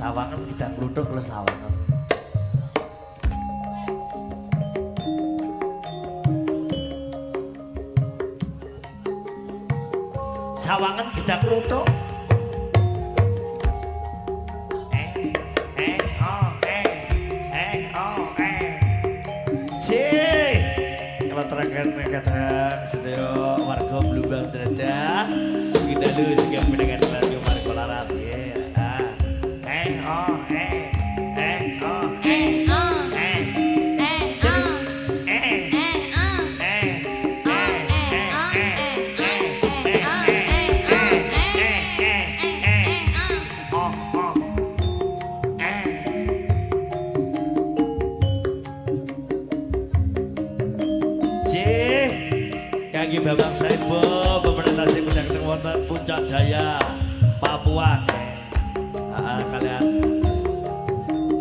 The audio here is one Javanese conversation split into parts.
sawangan tidak kluthuk lho sawangan. Sawangan tidak kluthuk. Kalau terangkan sedaya warga Blumbang Dradah, kita dulu sekian pendengar radio Marco Larat. Kaki Babang Saibo, pemerintah sing pedang wonten Puncak Jaya, Papua. Kalian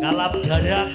kalap garak.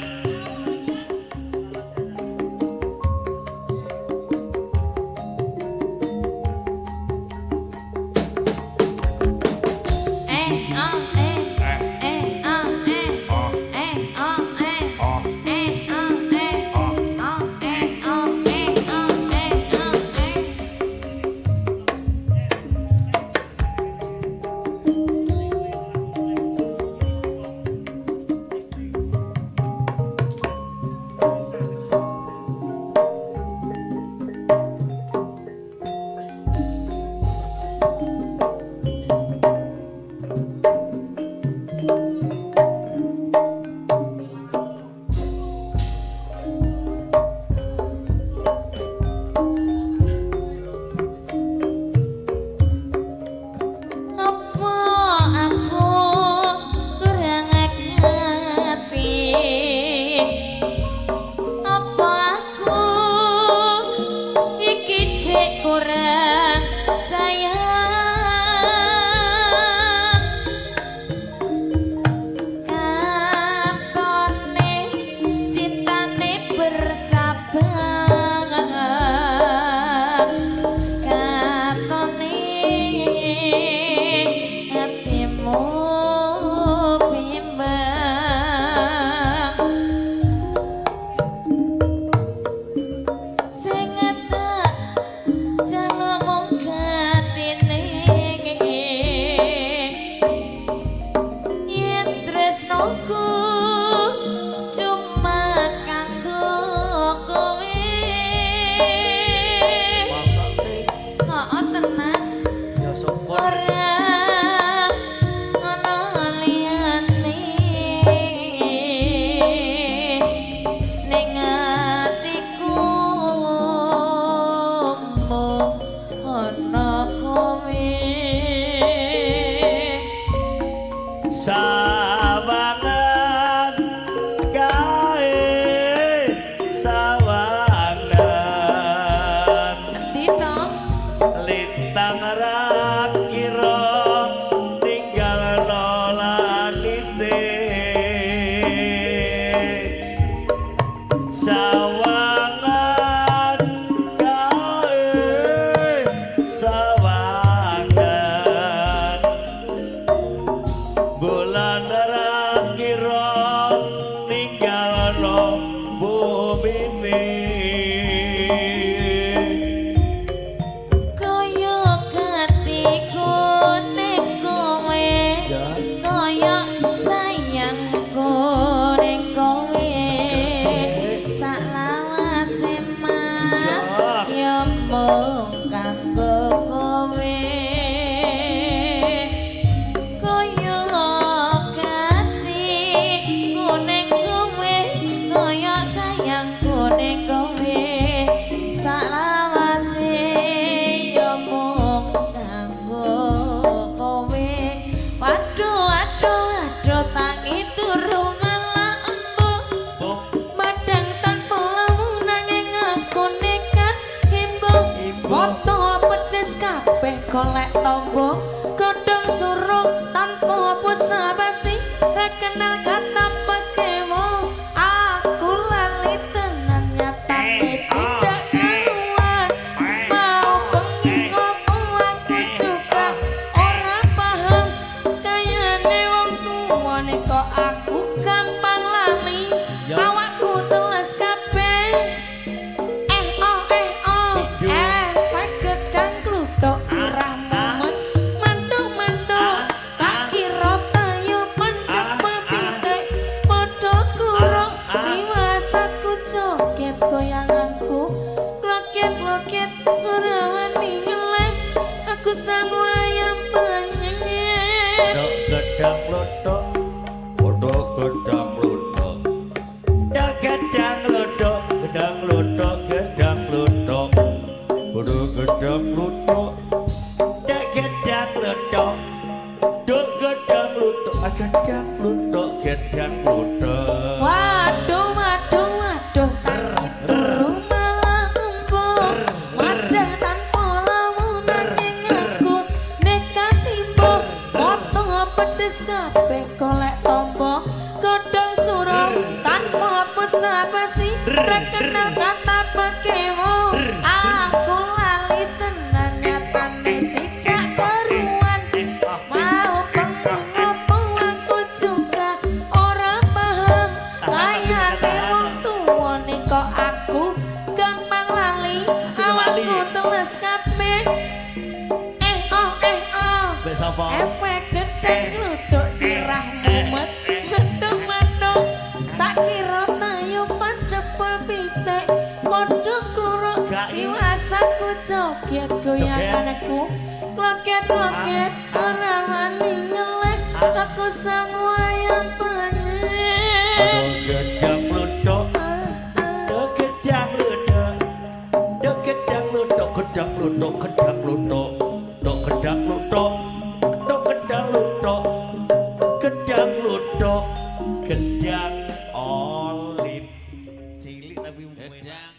Kolek tombo godhong suruh tanpa pusa basi ra kenal kata pekemo aku lali tenan nyatane tidak karuan mau bengi ngopo aku juga ora paham kayane wong tuwa nek kok gedang lutuk gedang lutuk gedang lutuk gedang lutuk gedang lutuk Waduh, waduh, waduh, tangi turu malah empuk. Wadah tanpa lamunan ing aku nekat timbul. Potong pedes kabeh golek tombo. Godhong suruh tanpa basa-basi. Rekenal kata pekemu. Aku lali tenan nyatane tidak keruan. Mau pengen ngopo aku juga ora paham. Kayane wong tuwa ning kok aku gampang lali. Awakku teles kabeh. Oh. Wis apa Efek gedhe gluduk sirah mumet. Mendung-mendung tak kira tayupan cepul pitik. Padha kluruk iwasaku joget goyanganku. Loket-loket ora wani nyelek. Aku sang wayang panen. gedang lutuk gedang lutuk gedang lutuk gedang lutuk gedang lutuk gedang lutuk gedang lutuk gedang lutuk gedang olit cilik tapi Gedang